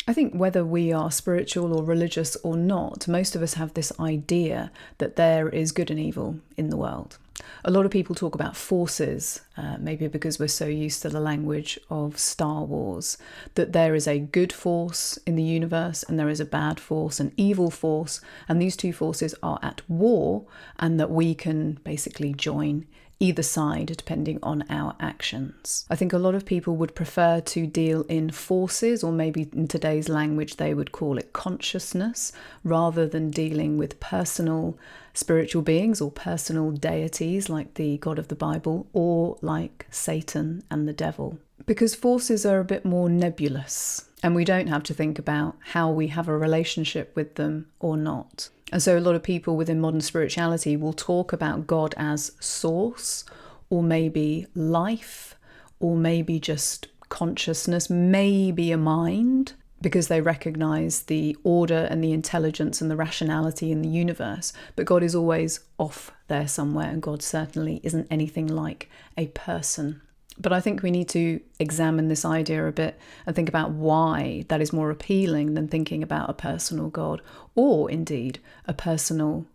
I think whether we are spiritual or religious or not, most of us have this idea that there is good and evil in the world. A lot of people talk about forces, maybe because we're so used to the language of Star Wars, that there is a good force in the universe and there is a bad force, an evil force, and these two forces are at war, and that we can basically join either side depending on our actions. I think a lot of people would prefer to deal in forces, or maybe in today's language they would call it consciousness, rather than dealing with personal spiritual beings or personal deities like the God of the Bible or like Satan and the devil. Because forces are a bit more nebulous and we don't have to think about how we have a relationship with them or not. And so a lot of people within modern spirituality will talk about God as source, or maybe life, or maybe just consciousness, maybe a mind, because they recognize the order and the intelligence and the rationality in the universe. But God is always off there somewhere, and God certainly isn't anything like a person. But I think we need to examine this idea a bit and think about why that is more appealing than thinking about a personal God, or indeed a personal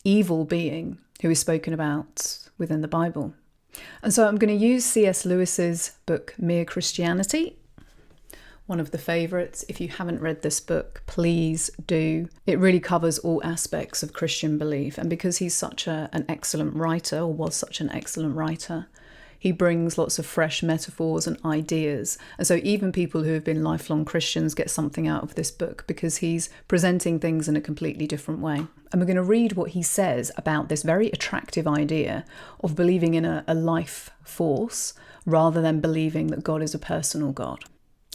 evil being who is spoken about within the Bible. And so I'm going to use C.S. Lewis's book, Mere Christianity, one of the favourites. If you haven't read this book, please do. It really covers all aspects of Christian belief. And because he's such an excellent writer, or was such an excellent writer, he brings lots of fresh metaphors and ideas. And so even people who have been lifelong Christians get something out of this book, because he's presenting things in a completely different way. And we're going to read what he says about this very attractive idea of believing in a life force rather than believing that God is a personal God.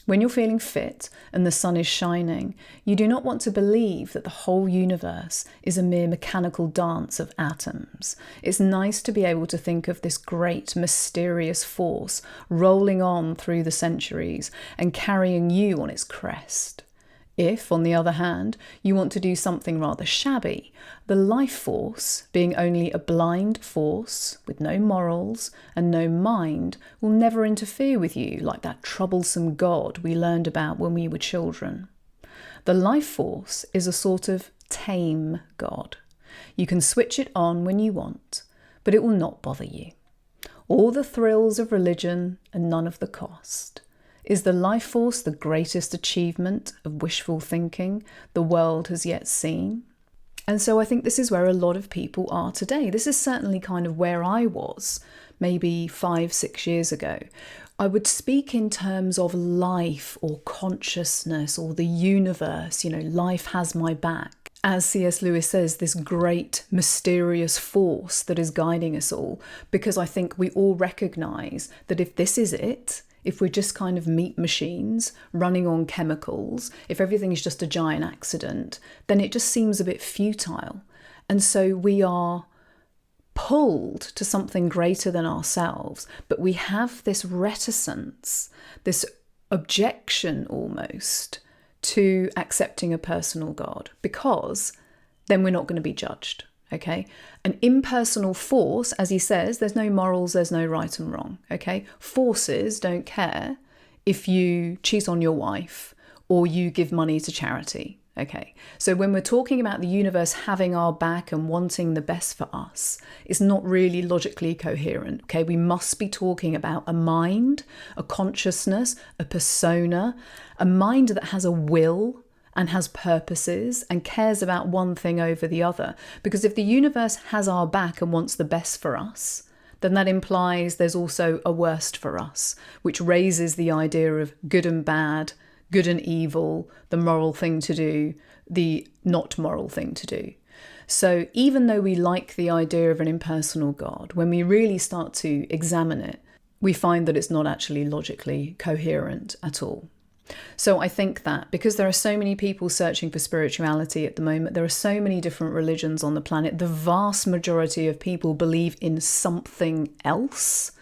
When you're feeling fit and the sun is shining, you do not want to believe that the whole universe is a mere mechanical dance of atoms. It's nice to be able to think of this great mysterious force rolling on through the centuries and carrying you on its crest. If, on the other hand, you want to do something rather shabby, the life force, being only a blind force with no morals and no mind, will never interfere with you like that troublesome God we learned about when we were children. The life force is a sort of tame God. You can switch it on when you want, but it will not bother you. All the thrills of religion and none of the cost. Is the life force the greatest achievement of wishful thinking the world has yet seen? And so I think this is where a lot of people are today. This is certainly kind of where I was maybe 5-6 years ago. I would speak in terms of life or consciousness or the universe, life has my back. As C.S. Lewis says, this great mysterious force that is guiding us all, because I think we all recognise that if this is it, if we're just kind of meat machines running on chemicals, if everything is just a giant accident, then it just seems a bit futile. And so we are pulled to something greater than ourselves, but we have this reticence, this objection almost to accepting a personal God, because then we're not going to be judged. Okay, an impersonal force, as he says, there's no morals, there's no right and wrong. Okay, forces don't care if you cheat on your wife or you give money to charity. Okay, so when we're talking about the universe having our back and wanting the best for us, it's not really logically coherent. Okay, we must be talking about a mind, a consciousness, a persona, a mind that has a will and has purposes and cares about one thing over the other. Because if the universe has our back and wants the best for us, then that implies there's also a worst for us, which raises the idea of good and bad, good and evil, the moral thing to do, the not moral thing to do. So even though we like the idea of an impersonal God, when we really start to examine it, we find that it's not actually logically coherent at all. So I think that because there are so many people searching for spirituality at the moment, there are so many different religions on the planet, the vast majority of people believe in something else,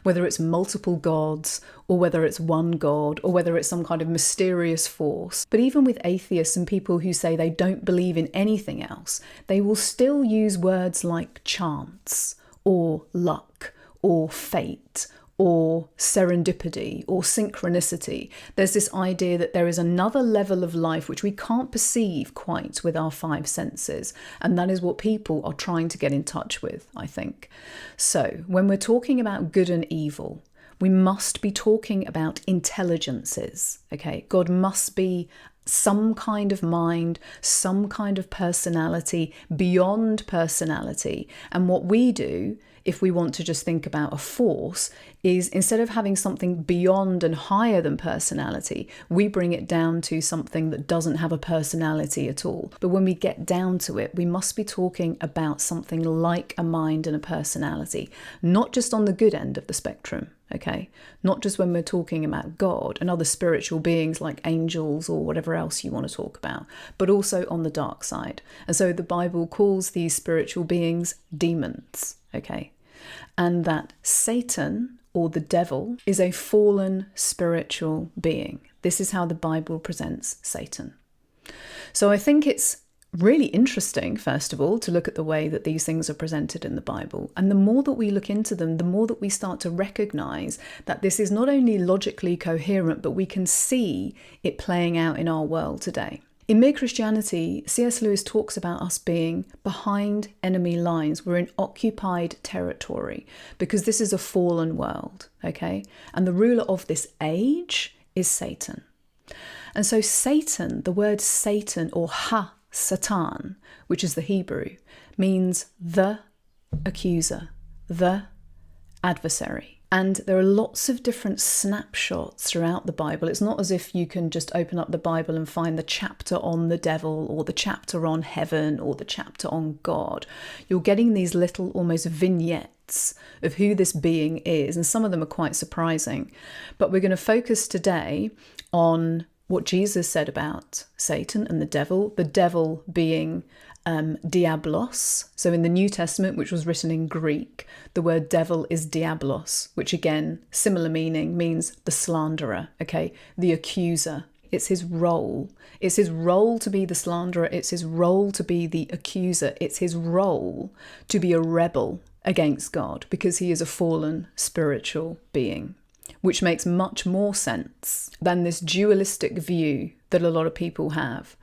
whether it's multiple gods or whether it's one God or whether it's some kind of mysterious force. But even with atheists and people who say they don't believe in anything else, they will still use words like chance or luck or fate or serendipity or synchronicity. There's this idea that there is another level of life which we can't perceive quite with our five senses. And that is what people are trying to get in touch with, I think. So when we're talking about good and evil, we must be talking about intelligences, okay? God must be some kind of mind, some kind of personality, beyond personality. And what we do, if we want to just think about a force, is instead of having something beyond and higher than personality, we bring it down to something that doesn't have a personality at all. But when we get down to it, we must be talking about something like a mind and a personality, not just on the good end of the spectrum, okay? Not just when we're talking about God and other spiritual beings like angels or whatever else you want to talk about, but also on the dark side. And so the Bible calls these spiritual beings demons, okay? And that Satan, or the devil, is a fallen spiritual being. This is how the Bible presents Satan. So I think it's really interesting, first of all, to look at the way that these things are presented in the Bible. And the more that we look into them, the more that we start to recognize that this is not only logically coherent, but we can see it playing out in our world today. In Mere Christianity, C.S. Lewis talks about us being behind enemy lines. We're in occupied territory because this is a fallen world, okay? And the ruler of this age is Satan. And so Satan, the word Satan, or Satan, which is the Hebrew, means the accuser, the adversary. And there are lots of different snapshots throughout the Bible. It's not as if you can just open up the Bible and find the chapter on the devil or the chapter on heaven or the chapter on God. You're getting these little almost vignettes of who this being is, and some of them are quite surprising. But we're going to focus today on what Jesus said about Satan and the devil being diablos. So in the New Testament, which was written in Greek, the word devil is diablos, which again, similar meaning, means the slanderer, okay, the accuser. It's his role. It's his role to be the slanderer. It's his role to be the accuser. It's his role to be a rebel against God because he is a fallen spiritual being, which makes much more sense than this dualistic view that a lot of people have,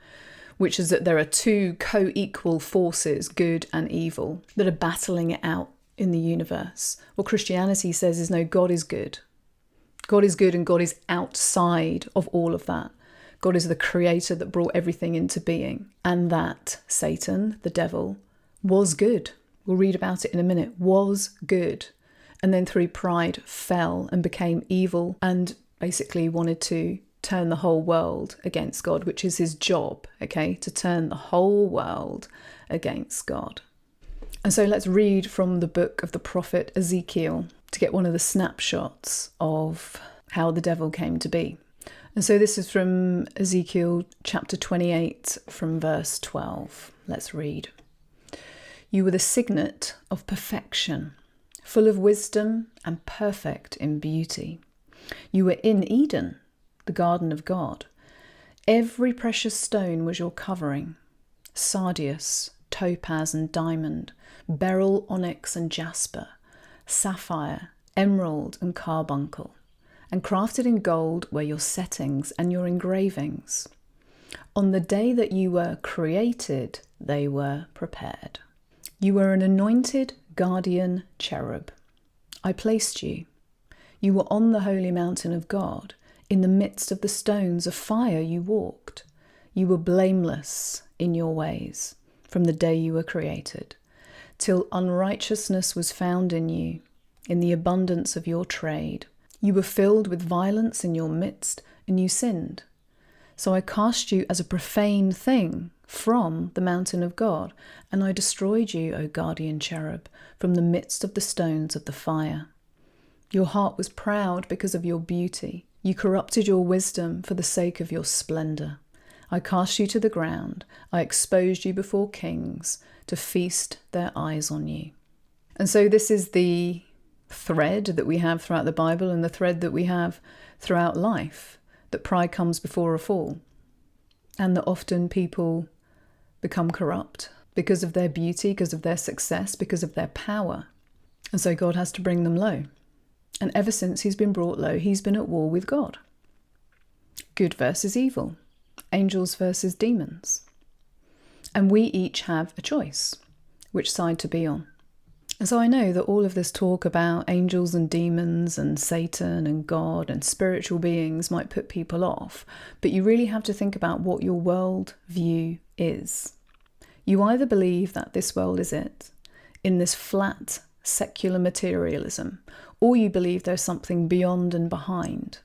which is that there are two co-equal forces, good and evil, that are battling it out in the universe. What Christianity says is no, God is good. God is good and God is outside of all of that. God is the creator that brought everything into being, and that Satan, the devil, was good. We'll read about it in a minute, was good. And then through pride fell and became evil and basically wanted to turn the whole world against God, which is his job, okay, to turn the whole world against God. And so let's read from the book of the prophet Ezekiel to get one of the snapshots of how the devil came to be. And so this is from Ezekiel chapter 28 from verse 12. Let's read. You were the signet of perfection, full of wisdom and perfect in beauty. You were in Eden, the garden of God. Every precious stone was your covering: sardius, topaz and diamond, beryl, onyx and jasper, sapphire, emerald and carbuncle. And crafted in gold were your settings and your engravings. On the day that you were created, they were prepared. You were an anointed guardian cherub. I placed you. You were on the holy mountain of God. In the midst of the stones of fire you walked. You were blameless in your ways from the day you were created, till unrighteousness was found in you, in the abundance of your trade. You were filled with violence in your midst, and you sinned. So I cast you as a profane thing from the mountain of God, and I destroyed you, O guardian cherub, from the midst of the stones of the fire. Your heart was proud because of your beauty. You corrupted your wisdom for the sake of your splendor. I cast you to the ground. I exposed you before kings to feast their eyes on you. And so this is the thread that we have throughout the Bible and the thread that we have throughout life, that pride comes before a fall, and that often people become corrupt because of their beauty, because of their success, because of their power. And so God has to bring them low. And ever since he's been brought low, he's been at war with God. Good versus evil. Angels versus demons. And we each have a choice, which side to be on. And so I know that all of this talk about angels and demons and Satan and God and spiritual beings might put people off, but you really have to think about what your world view is. You either believe that this world is it, in this flat secular materialism, or you believe there's something beyond and behind.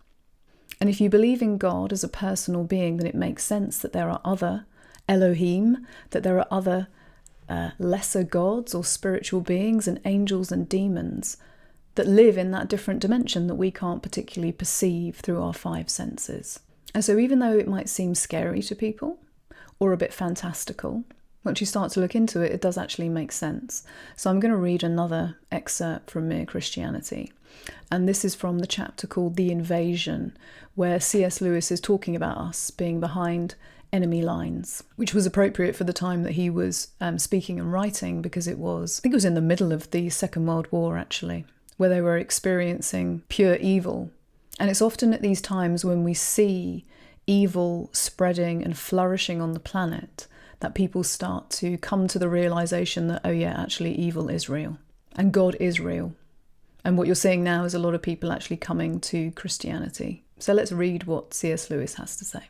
And if you believe in God as a personal being, then it makes sense that there are other Elohim, that there are other lesser gods or spiritual beings and angels and demons that live in that different dimension that we can't particularly perceive through our five senses. And so even though it might seem scary to people or a bit fantastical, once you start to look into it, it does actually make sense. So I'm going to read another excerpt from Mere Christianity. And this is from the chapter called The Invasion, where C.S. Lewis is talking about us being behind enemy lines, which was appropriate for the time that he was speaking and writing, because I think it was in the middle of the Second World War, actually, where they were experiencing pure evil. And it's often at these times when we see evil spreading and flourishing on the planet that people start to come to the realization that, oh yeah, actually evil is real and God is real. And what you're seeing now is a lot of people actually coming to Christianity. So let's read what C.S. Lewis has to say.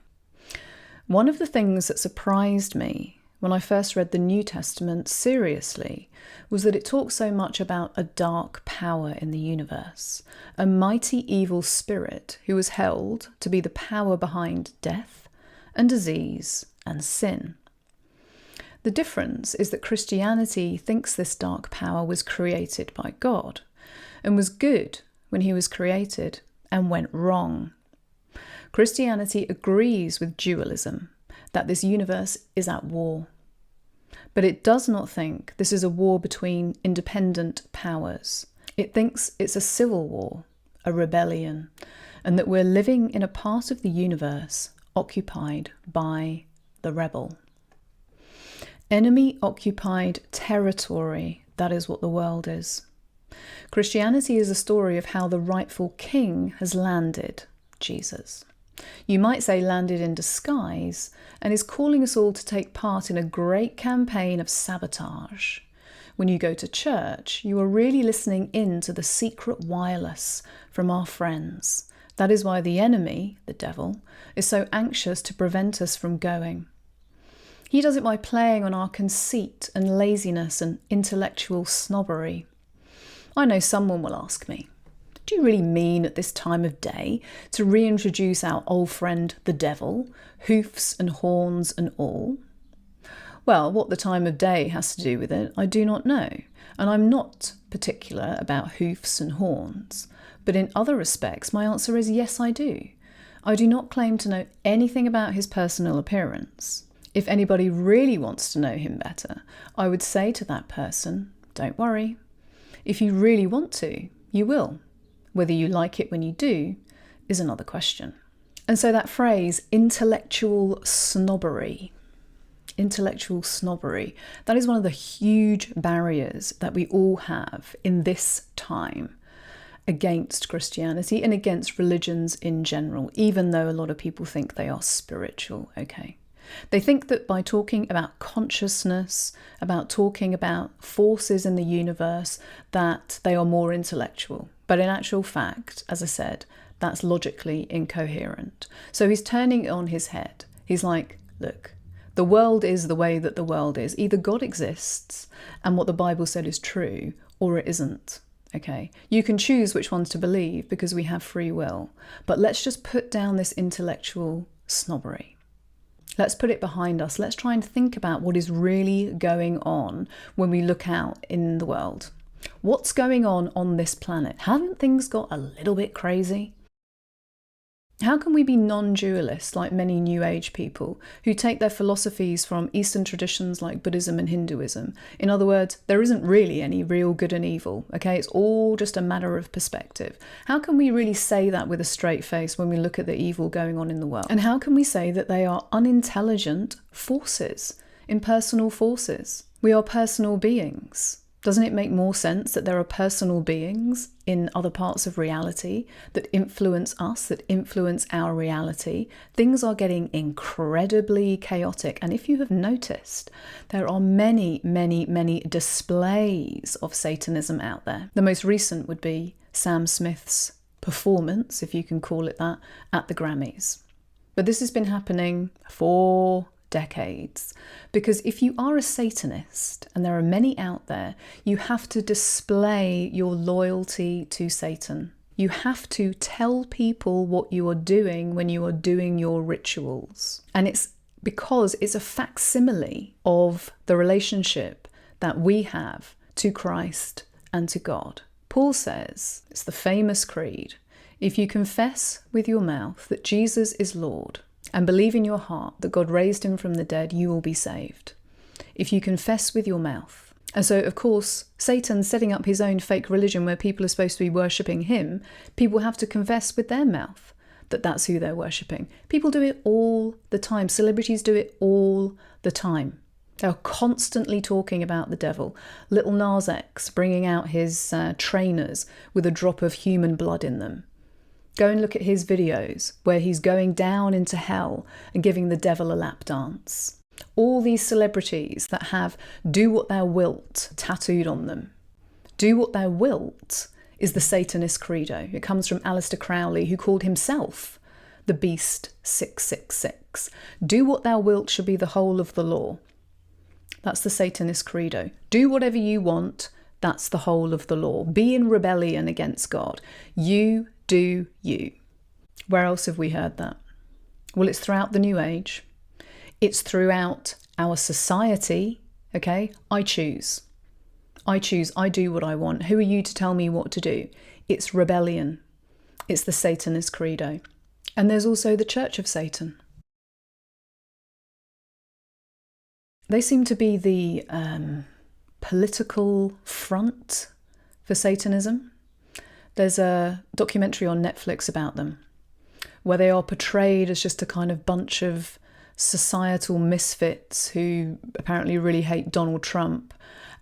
One of the things that surprised me when I first read the New Testament seriously was that it talks so much about a dark power in the universe, a mighty evil spirit who was held to be the power behind death and disease and sin. The difference is that Christianity thinks this dark power was created by God and was good when he was created and went wrong. Christianity agrees with dualism, that this universe is at war. But it does not think this is a war between independent powers. It thinks it's a civil war, a rebellion, and that we're living in a part of the universe occupied by the rebel. Enemy-occupied territory, that is what the world is. Christianity is a story of how the rightful king has landed, Jesus. You might say landed in disguise, and is calling us all to take part in a great campaign of sabotage. When you go to church, you are really listening in to the secret wireless from our friends. That is why the enemy, the devil, is so anxious to prevent us from going. He does it by playing on our conceit and laziness and intellectual snobbery. I know someone will ask me, do you really mean at this time of day to reintroduce our old friend the devil, hoofs and horns and all? Well, what the time of day has to do with it, I do not know, and I'm not particular about hoofs and horns. But in other respects, my answer is yes, I do. I do not claim to know anything about his personal appearance. If anybody really wants to know him better, I would say to that person, don't worry. If you really want to, you will. Whether you like it when you do is another question. And so that phrase, intellectual snobbery, that is one of the huge barriers that we all have in this time against Christianity and against religions in general, even though a lot of people think they are spiritual, okay? They think that by talking about consciousness, about talking about forces in the universe, that they are more intellectual. But in actual fact, as I said, that's logically incoherent. So he's turning it on his head. He's like, look, the world is the way that the world is. Either God exists and what the Bible said is true, or it isn't. Okay, you can choose which ones to believe because we have free will. But let's just put down this intellectual snobbery. Let's put it behind us. Let's try and think about what is really going on when we look out in the world. What's going on this planet? Haven't things got a little bit crazy? How can we be non-dualist like many New Age people who take their philosophies from Eastern traditions like Buddhism and Hinduism? In other words, there isn't really any real good and evil, okay? It's all just a matter of perspective. How can we really say that with a straight face when we look at the evil going on in the world? And how can we say that they are unintelligent forces, impersonal forces? We are personal beings. Doesn't it make more sense that there are personal beings in other parts of reality that influence us, that influence our reality? Things are getting incredibly chaotic. And if you have noticed, there are many, many, many displays of Satanism out there. The most recent would be Sam Smith's performance, if you can call it that, at the Grammys. But this has been happening for decades, because if you are a Satanist, and there are many out there, you have to display your loyalty to Satan. You have to tell people what you are doing when you are doing your rituals. And it's because it's a facsimile of the relationship that we have to Christ and to God. Paul says, it's the famous creed, if you confess with your mouth that Jesus is Lord, and believe in your heart that God raised him from the dead, you will be saved. If you confess with your mouth. And so, of course, Satan's setting up his own fake religion where people are supposed to be worshipping him. People have to confess with their mouth that that's who they're worshipping. People do it all the time. Celebrities do it all the time. They're constantly talking about the devil. Little Nas X bringing out his trainers with a drop of human blood in them. Go and look at his videos where he's going down into hell and giving the devil a lap dance. All these celebrities that have "do what thou wilt" tattooed on them. Do what thou wilt is the Satanist credo. It comes from Aleister Crowley, who called himself the Beast 666. Do what thou wilt should be the whole of the law. That's the Satanist credo. Do whatever you want. That's the whole of the law. Be in rebellion against God. You do you. Where else have we heard that? Well, it's throughout the New Age. It's throughout our society. Okay? I choose. I do what I want. Who are you to tell me what to do? It's rebellion. It's the Satanist credo. And there's also the Church of Satan. They seem to be the political front for Satanism. There's a documentary on Netflix about them, where they are portrayed as just a kind of bunch of societal misfits who apparently really hate Donald Trump.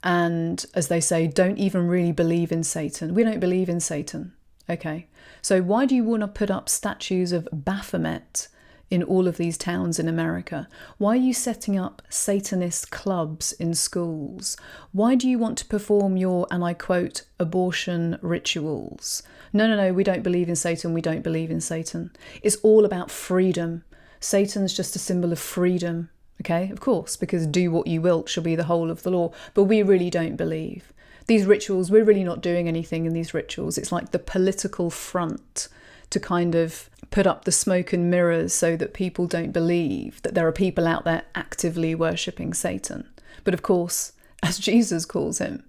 And as they say, don't even really believe in Satan. We don't believe in Satan. Okay. So why do you want to put up statues of Baphomet in all of these towns in America? Why are you setting up Satanist clubs in schools? Why do you want to perform your, and I quote, abortion rituals? No, we don't believe in Satan. We don't believe in Satan. It's all about freedom. Satan's just a symbol of freedom. Okay, of course, because do what you wilt shall be the whole of the law. But we really don't believe. These rituals, we're really not doing anything in these rituals. It's like the political front to kind of put up the smoke and mirrors so that people don't believe that there are people out there actively worshipping Satan. But of course, as Jesus calls him,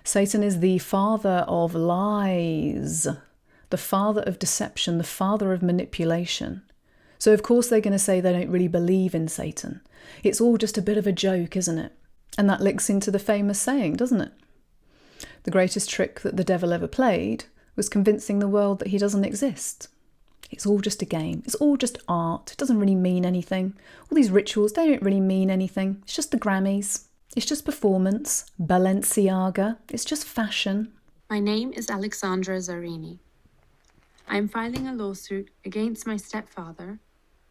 Satan is the father of lies, the father of deception, the father of manipulation. So of course they're going to say they don't really believe in Satan. It's all just a bit of a joke, isn't it? And that links into the famous saying, doesn't it? The greatest trick that the devil ever played was convincing the world that he doesn't exist. It's all just a game. It's all just art. It doesn't really mean anything. All these rituals, they don't really mean anything. It's just the Grammys. It's just performance. Balenciaga. It's just fashion. My name is Alexandra Zarini. I am filing a lawsuit against my stepfather,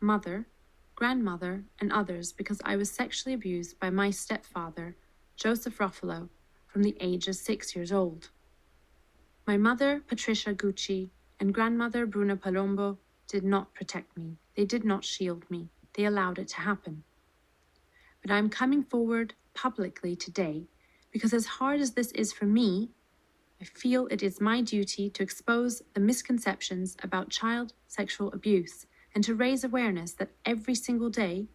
mother, grandmother, and others because I was sexually abused by my stepfather, Joseph Ruffalo, from the age of 6 years old. My mother, Patricia Gucci, and grandmother, Bruna Palombo, did not protect me. They did not shield me. They allowed it to happen. But I'm coming forward publicly today because as hard as this is for me, I feel it is my duty to expose the misconceptions about child sexual abuse and to raise awareness that every single day,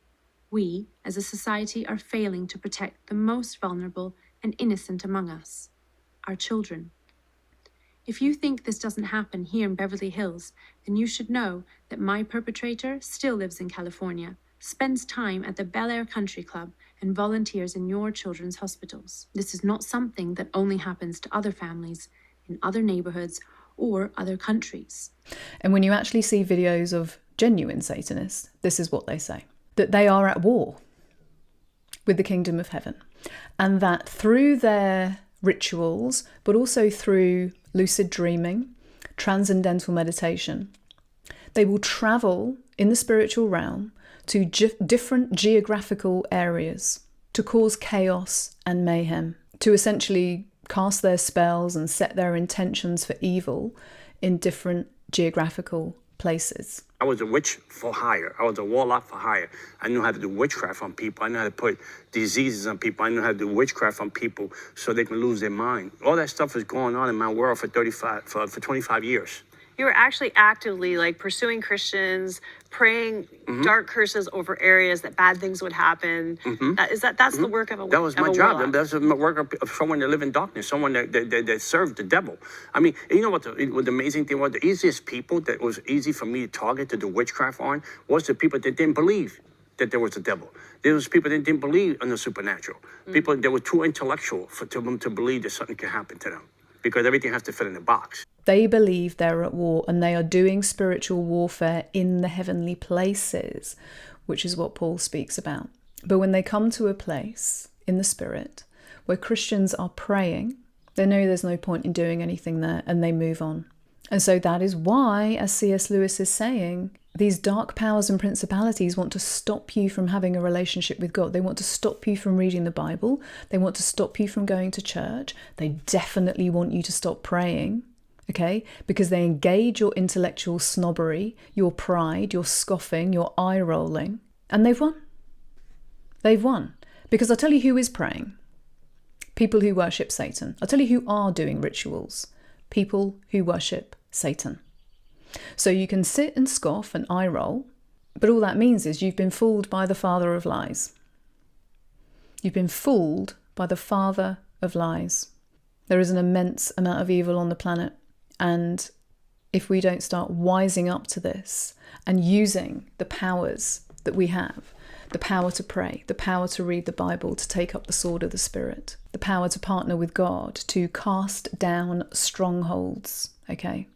we, as a society, are failing to protect the most vulnerable and innocent among us, our children. If you think this doesn't happen here in Beverly Hills, then you should know that my perpetrator still lives in California, spends time at the Bel Air Country Club, and volunteers in your children's hospitals. This is not something that only happens to other families in other neighborhoods or other countries. And when you actually see videos of genuine Satanists, this is what they say. That they are at war with the kingdom of heaven. And that through their rituals, but also through lucid dreaming, transcendental meditation. They will travel in the spiritual realm to different geographical areas to cause chaos and mayhem, to essentially cast their spells and set their intentions for evil in different geographical places. I was a witch for hire. I was a warlock for hire. I knew how to do witchcraft on people. I knew how to put diseases on people. I knew how to do witchcraft on people so they can lose their mind. All that stuff was going on in my world for 25 years. You were actually actively like pursuing Christians, praying dark curses over areas that bad things would happen. That's the work of a That was my job. warlock. That's the work of someone that lived in darkness, someone that served the devil. I mean, you know what the amazing thing was? The easiest people that was easy for me to target, to do witchcraft on, was the people that didn't believe that there was a devil. There was people that didn't believe in the supernatural. People that were too intellectual for them to believe that something could happen to them, because everything has to fit in a box. They believe they're at war and they are doing spiritual warfare in the heavenly places, which is what Paul speaks about. But when they come to a place in the spirit where Christians are praying, they know there's no point in doing anything there and they move on. And so that is why, as C.S. Lewis is saying, these dark powers and principalities want to stop you from having a relationship with God. They want to stop you from reading the Bible. They want to stop you from going to church. They definitely want you to stop praying, okay? Because they engage your intellectual snobbery, your pride, your scoffing, your eye rolling. And they've won. They've won. Because I'll tell you who is praying. People who worship Satan. I'll tell you who are doing rituals. People who worship Satan. So you can sit and scoff and eye roll, but all that means is you've been fooled by the father of lies. You've been fooled by the father of lies. There is an immense amount of evil on the planet, and if we don't start wising up to this and using the powers that we have, the power to pray, the power to read the Bible, to take up the sword of the Spirit, the power to partner with God, to cast down strongholds, okay?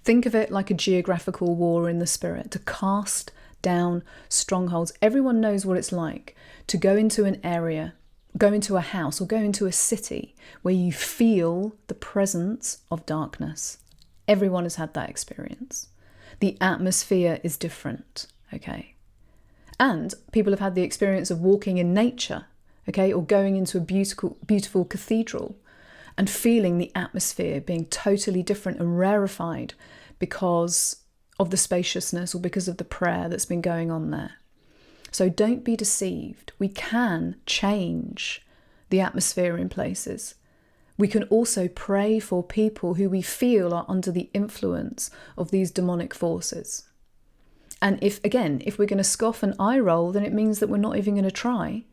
Think of it like a geographical war in the spirit, to cast down strongholds. Everyone knows what it's like to go into an area, go into a house or go into a city where you feel the presence of darkness. Everyone has had that experience. The atmosphere is different, okay? And people have had the experience of walking in nature, okay, or going into a beautiful cathedral and feeling the atmosphere being totally different and rarefied because of the spaciousness or because of the prayer that's been going on there. So don't be deceived. We can change the atmosphere in places. We can also pray for people who we feel are under the influence of these demonic forces. And if we're going to scoff and eye roll, then it means that we're not even going to try.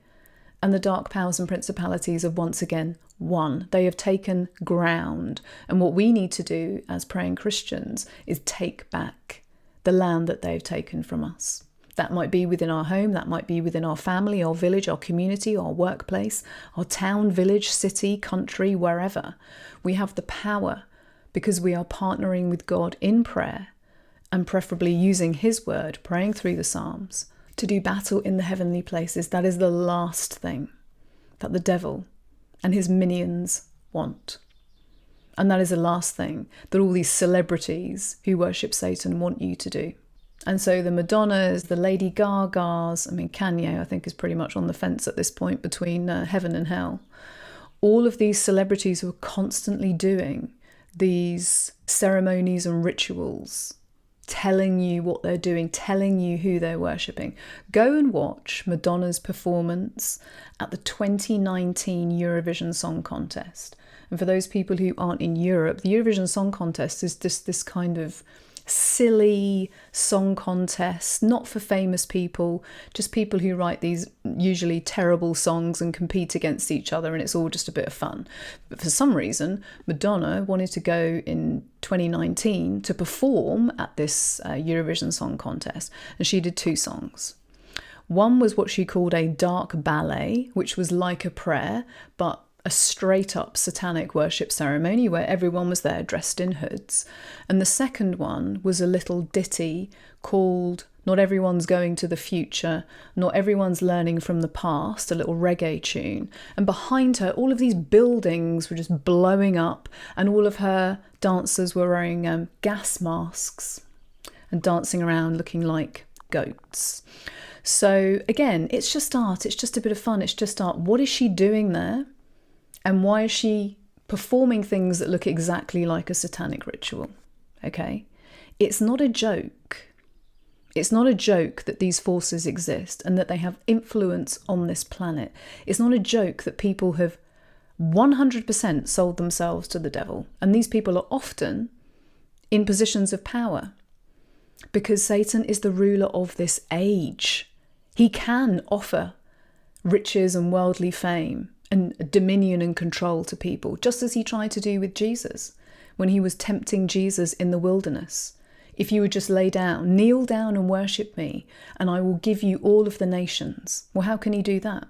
And the dark powers and principalities have once again won. They have taken ground. And what we need to do as praying Christians is take back the land that they've taken from us. That might be within our home, that might be within our family, our village, our community, our workplace, our town, village, city, country, wherever. We have the power because we are partnering with God in prayer and preferably using His word, praying through the Psalms, to do battle in the heavenly places. That is the last thing that the devil and his minions want. And that is the last thing that all these celebrities who worship Satan want you to do. And so the Madonnas, the Lady Gagas, Kanye, I think, is pretty much on the fence at this point between heaven and hell. All of these celebrities who are constantly doing these ceremonies and rituals, telling you what they're doing, telling you who they're worshipping. Go and watch Madonna's performance at the 2019 Eurovision Song Contest. And for those people who aren't in Europe, the Eurovision Song Contest is just this kind of silly song contest, not for famous people, just people who write these usually terrible songs and compete against each other, and it's all just a bit of fun. But for some reason, Madonna wanted to go in 2019 to perform at this Eurovision Song Contest, and she did 2 songs. One was what she called a dark ballet, which was like a prayer, but a straight up satanic worship ceremony where everyone was there dressed in hoods. And the second one was a little ditty called Not everyone's going to the future. Not everyone's learning from the past, a little reggae tune. And behind her, all of these buildings were just blowing up, and all of her dancers were wearing gas masks and dancing around looking like goats. So again, it's just art. It's just a bit of fun. It's just art. What is she doing there? And why is she performing things that look exactly like a satanic ritual? Okay. It's not a joke. It's not a joke that these forces exist and that they have influence on this planet. It's not a joke that people have 100% sold themselves to the devil. And these people are often in positions of power because Satan is the ruler of this age. He can offer riches and worldly fame and dominion and control to people, just as he tried to do with Jesus when he was tempting Jesus in the wilderness. If you would just lay down, kneel down and worship me, and I will give you all of the nations. Well, how can he do that?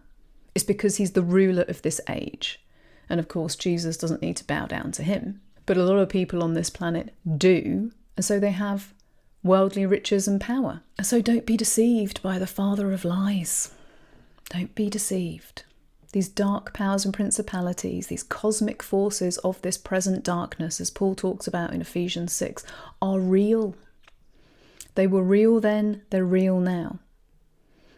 It's because he's the ruler of this age. And of course, Jesus doesn't need to bow down to him. But a lot of people on this planet do, and so they have worldly riches and power. And so don't be deceived by the father of lies. Don't be deceived. These dark powers and principalities, these cosmic forces of this present darkness, as Paul talks about in Ephesians 6, are real. They were real then, they're real now.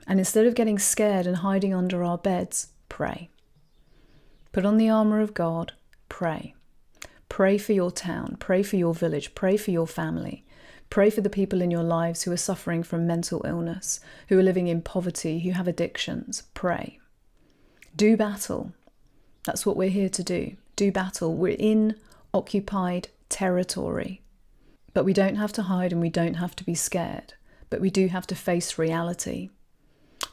And instead of getting scared and hiding under our beds, pray. Put on the armour of God, pray. Pray for your town, pray for your village, pray for your family. Pray for the people in your lives who are suffering from mental illness, who are living in poverty, who have addictions. Pray. Do battle. That's what we're here to do. Do battle. We're in occupied territory. But we don't have to hide and we don't have to be scared. But we do have to face reality.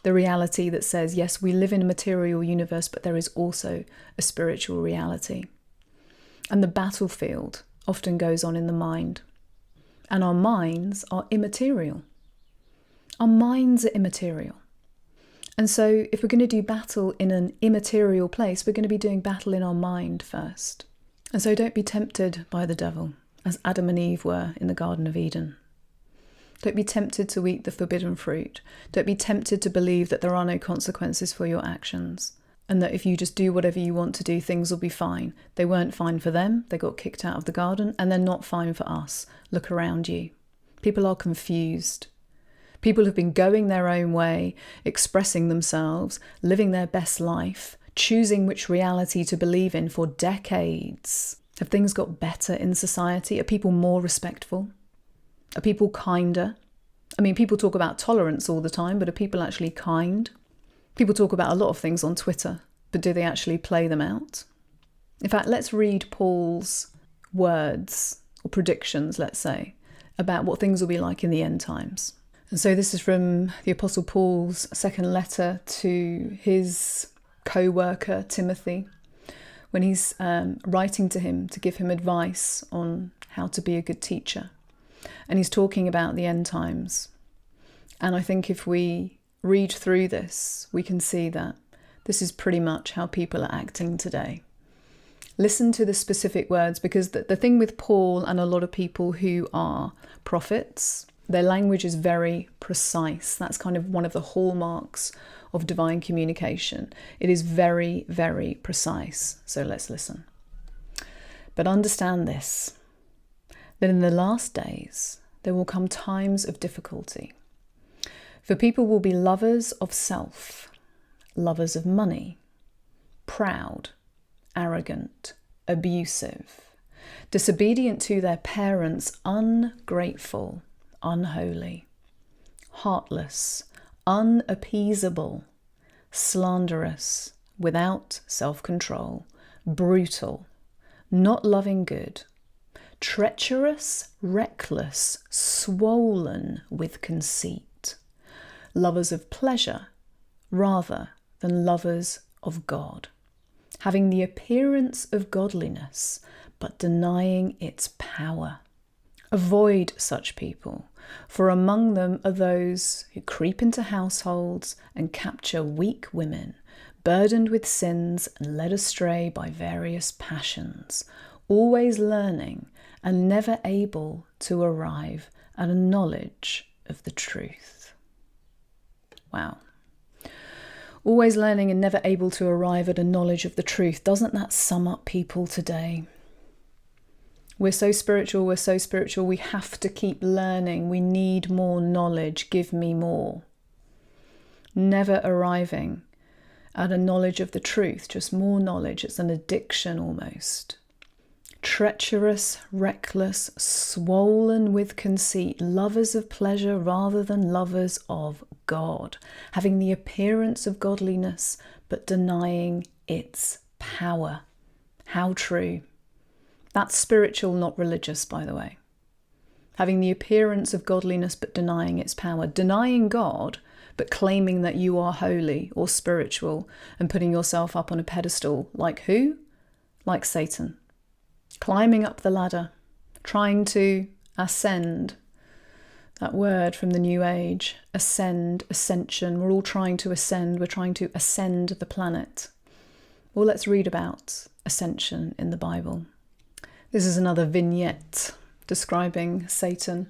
The reality that says, yes, we live in a material universe, but there is also a spiritual reality. And the battlefield often goes on in the mind. And our minds are immaterial. Our minds are immaterial. And so if we're going to do battle in an immaterial place, we're going to be doing battle in our mind first. And so don't be tempted by the devil, as Adam and Eve were in the Garden of Eden. Don't be tempted to eat the forbidden fruit. Don't be tempted to believe that there are no consequences for your actions, and that if you just do whatever you want to do, things will be fine. They weren't fine for them. They got kicked out of the garden, and they're not fine for us. Look around you. People are confused. People have been going their own way, expressing themselves, living their best life, choosing which reality to believe in for decades. Have things got better in society? Are people more respectful? Are people kinder? I mean, people talk about tolerance all the time, but are people actually kind? People talk about a lot of things on Twitter, but do they actually play them out? In fact, let's read Paul's words, or predictions, let's say, about what things will be like in the end times. And so this is from the Apostle Paul's second letter to his co-worker, Timothy, when he's writing to him to give him advice on how to be a good teacher. And he's talking about the end times. And I think if we read through this, we can see that this is pretty much how people are acting today. Listen to the specific words, because the thing with Paul and a lot of people who are prophets, their language is very precise. That's kind of one of the hallmarks of divine communication. It is very, very precise. So let's listen. But understand this, that in the last days there will come times of difficulty. For people will be lovers of self, lovers of money, proud, arrogant, abusive, disobedient to their parents, ungrateful, unholy, heartless, unappeasable, slanderous, without self-control, brutal, not loving good, treacherous, reckless, swollen with conceit, lovers of pleasure rather than lovers of God, having the appearance of godliness but denying its power. Avoid such people, for among them are those who creep into households and capture weak women, burdened with sins and led astray by various passions, always learning and never able to arrive at a knowledge of the truth. Wow. Always learning and never able to arrive at a knowledge of the truth. Doesn't that sum up people today? We're so spiritual, we have to keep learning. We need more knowledge. Give me more. Never arriving at a knowledge of the truth, just more knowledge. It's an addiction almost. Treacherous, reckless, swollen with conceit, lovers of pleasure rather than lovers of God, having the appearance of godliness but denying its power. How true. That's spiritual, not religious, by the way. Having the appearance of godliness but denying its power. Denying God but claiming that you are holy or spiritual and putting yourself up on a pedestal. Like who? Like Satan. Climbing up the ladder, trying to ascend. That word from the New Age, ascend, ascension. We're all trying to ascend. We're trying to ascend the planet. Well, let's read about ascension in the Bible. This is another vignette describing Satan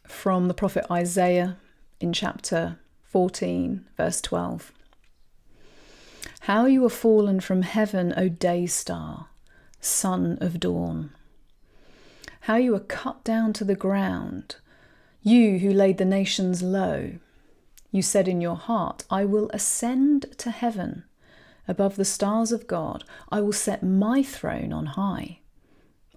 from the prophet Isaiah in chapter 14, verse 12. How you are fallen from heaven, O day star, son of dawn. How you are cut down to the ground, you who laid the nations low. You said in your heart, I will ascend to heaven above the stars of God. I will set my throne on high.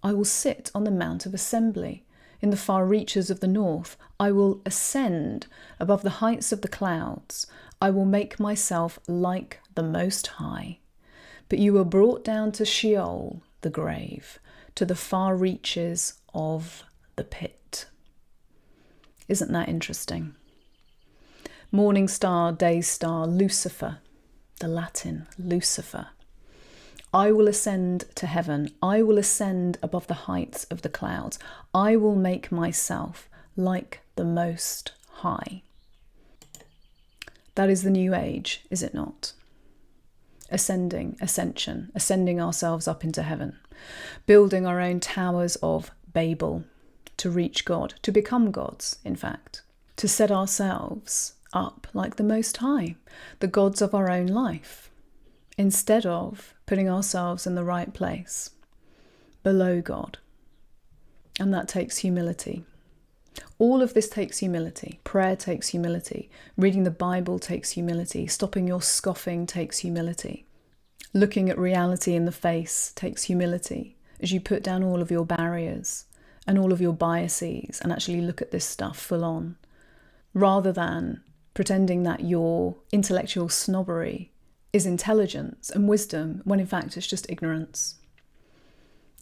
I will sit on the Mount of Assembly in the far reaches of the north. I will ascend above the heights of the clouds. I will make myself like the Most High. But you were brought down to Sheol, the grave, to the far reaches of the pit. Isn't that interesting? Morning star, day star, Lucifer, the Latin, Lucifer. I will ascend to heaven. I will ascend above the heights of the clouds. I will make myself like the Most High. That is the New Age, is it not? Ascending, ascension, ascending ourselves up into heaven, building our own towers of Babel to reach God, to become gods, in fact, to set ourselves up like the Most High, the gods of our own life, instead of putting ourselves in the right place, below God. And that takes humility. All of this takes humility. Prayer takes humility. Reading the Bible takes humility. Stopping your scoffing takes humility. Looking at reality in the face takes humility as you put down all of your barriers and all of your biases and actually look at this stuff full on, rather than pretending that your intellectual snobbery is intelligence and wisdom, when in fact it's just ignorance.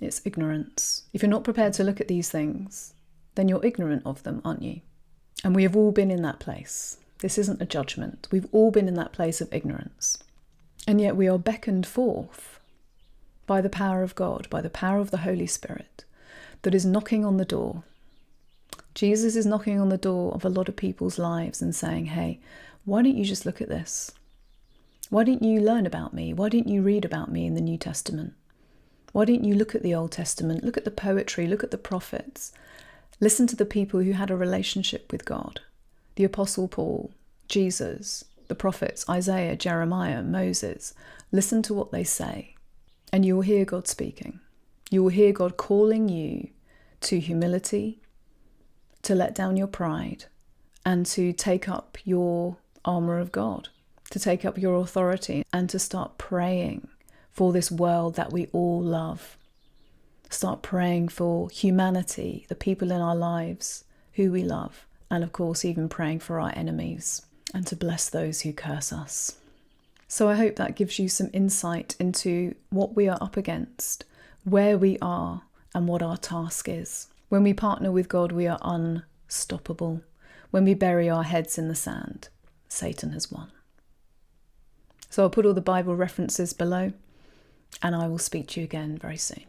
It's ignorance. If you're not prepared to look at these things, then you're ignorant of them, aren't you? And we have all been in that place. This isn't a judgment. We've all been in that place of ignorance. And yet we are beckoned forth by the power of God, by the power of the Holy Spirit that is knocking on the door. Jesus is knocking on the door of a lot of people's lives and saying, hey, why don't you just look at this? Why didn't you learn about me? Why didn't you read about me in the New Testament? Why didn't you look at the Old Testament? Look at the poetry, look at the prophets. Listen to the people who had a relationship with God. The Apostle Paul, Jesus, the prophets, Isaiah, Jeremiah, Moses. Listen to what they say, and you will hear God speaking. You will hear God calling you to humility, to let down your pride, and to take up your armour of God, to take up your authority, and to start praying for this world that we all love. Start praying for humanity, the people in our lives who we love, and of course even praying for our enemies, and to bless those who curse us. So I hope that gives you some insight into what we are up against, where we are, and what our task is. When we partner with God, we are unstoppable. When we bury our heads in the sand, Satan has won. So I'll put all the Bible references below, and I will speak to you again very soon.